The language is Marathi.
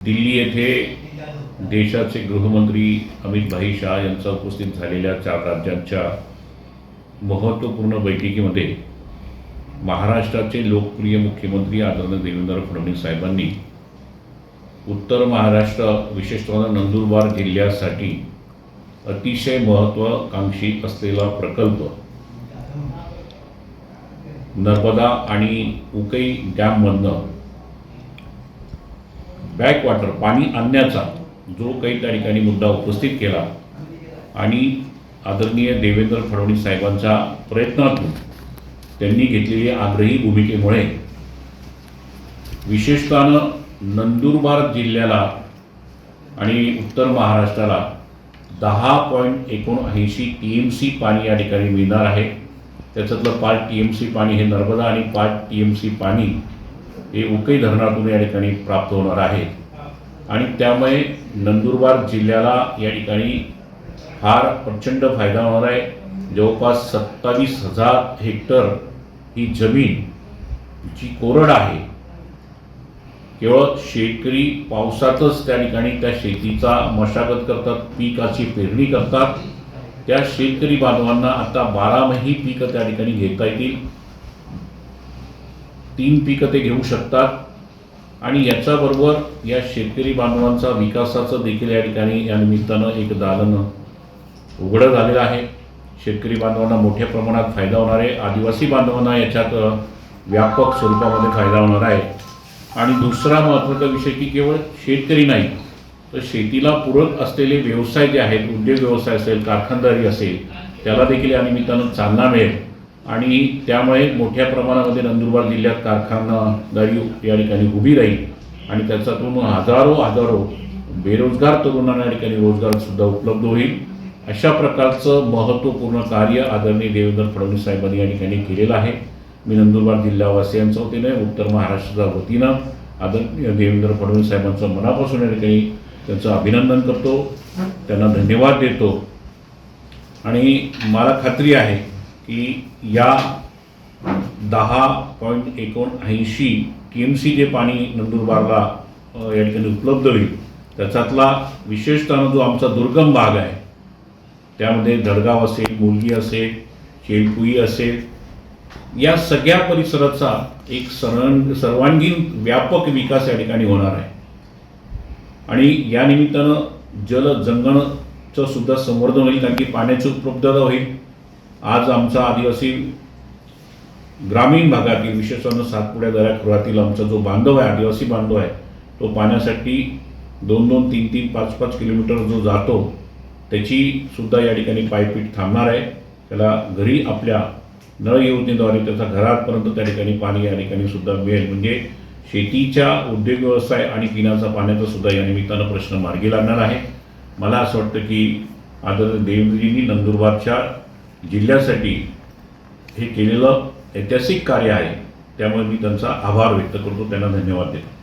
दिल्ली येथे देशाचे गृहमंत्री अमित भाई शाह यांचा उपस्थित झालेल्या 4 राज्यांच्या महत्त्वपूर्ण बैठकीमध्ये महाराष्ट्राचे लोकप्रिय मुख्यमंत्री आदरणीय देवेंद्र फडणवीस साहेबांनी उत्तर महाराष्ट्र विशेषतः नंदुरबार जिल्ह्यासाठी अतिशय महत्त्वाकांक्षी असलेला प्रकल्प नर्मदा आणि उकई डॅममधनं बॅकवॉटर पाणी आणण्याचा जो काही त्या ठिकाणी मुद्दा उपस्थित केला आणि आदरणीय देवेंद्र फडणवीस साहेबांच्या प्रयत्नातून त्यांनी घेतलेली आग्रही भूमिकेमुळे विशेषतः नंदुरबार जिल्ह्याला आणि उत्तर महाराष्ट्राला 10.79 TMC पाणी या ठिकाणी मिळणार आहे। त्याच्यातलं 5 TMC पाणी हे नर्मदा आणि 5 TMC पाणी हे उकई धरणातून या ठिकाणी प्राप्त होणार आहे आणि त्यामुळे नंदुरबार जिल्ह्याला या ठिकाणी फार प्रचंड फायदा होणार आहे। जवळपास 27,000 हेक्टर ही जमीन जी कोरड आहे, केवळ शेतकरी पावसातच त्या ठिकाणी त्या शेतीचा मशागत करतात, पिकाची पेरणी करतात। त्या शेतकरी बांधवांना आता 12 महिने पीक त्या ठिकाणी घेता येतील, 3 पीक ते घेऊ शकतात आणि याच्याबरोबर या शेतकरी बांधवांचा विकासाचं देखील या ठिकाणी या निमित्तानं एक दालन उघडं झालेलं आहे। शेतकरी बांधवांना मोठ्या प्रमाणात फायदा होणार आहे, आदिवासी बांधवांना याच्यात व्यापक स्वरूपामध्ये फायदा होणार आहे। आणि दुसरा महत्त्वाचा विषय की केवळ शेतकरी नाही तर शेतीला पूरक असलेले व्यवसाय जे आहेत, उद्योग व्यवसाय असेल, कारखानदारी असेल, त्याला देखील या निमित्तानं चालना मिळेल आणि त्यामुळे मोठ्या प्रमाणामध्ये नंदुरबार जिल्ह्यात कारखानदारी या ठिकाणी उभी राहील आणि त्याच्यातून हजारो बेरोजगार तरुणांना या ठिकाणी रोजगारसुद्धा उपलब्ध होईल। अशा प्रकारचं महत्त्वपूर्ण कार्य आदरणीय देवेंद्र फडणवीस साहेबांनी या ठिकाणी केलेलं आहे। मी नंदुरबार जिल्हावासियांच्या वतीने, उत्तर महाराष्ट्राच्या वतीनं आदरणीय देवेंद्र फडणवीस साहेबांचं मनापासून या ठिकाणी त्यांचं अभिनंदन करतो, त्यांना धन्यवाद देतो आणि मला खात्री आहे की या 10.79 TMC जे पाणी नंदुरबारला या ठिकाणी उपलब्ध होईल, त्याच्यातला विशेषतः जो आमचा दुर्गम भाग आहे, त्यामध्ये दडगाव असेल, मुलगी असेल, शेलपुई असेल, या सगळ्या परिसराचा एक सर्वांगीण व्यापक विकास या ठिकाणी होणार आहे आणि या निमित्तानं जलजंगणचं सुद्धा संवर्धन होईल, कारण की पाण्याची उपलब्धता होईल। आज आमचा आदिवासी ग्रामीण भागातील विशेषतः सातपुड्या दऱ्याखोऱ्यातील आमचा जो बांधव आहे, आदिवासी बांधव आहे, तो पाण्यासाठी 2-2, 3-3, 5-5 किलोमीटर जो जातो, त्याची सुद्धा या ठिकाणी पायपीट थांबणार आहे। त्याला घरी आपल्या नळ योजनेद्वारे त्याचा घरापर्यंत त्या ठिकाणी पाणी या ठिकाणी सुद्धा मिळेल। म्हणजे शेतीच्या उद्योग व्यवसाय आणि पिण्याचा पाण्याचा सुद्धा या निमित्तानं प्रश्न मार्गी लागणार आहे। मला असं वाटतं की आदरणीय देवेंद्रजींनी नंदुरबारच्या जिल्ह्यासाठी हे केलेलं ऐतिहासिक कार्य आहे, त्यामुळे मी त्यांचा आभार व्यक्त करतो, त्यांना धन्यवाद देतो।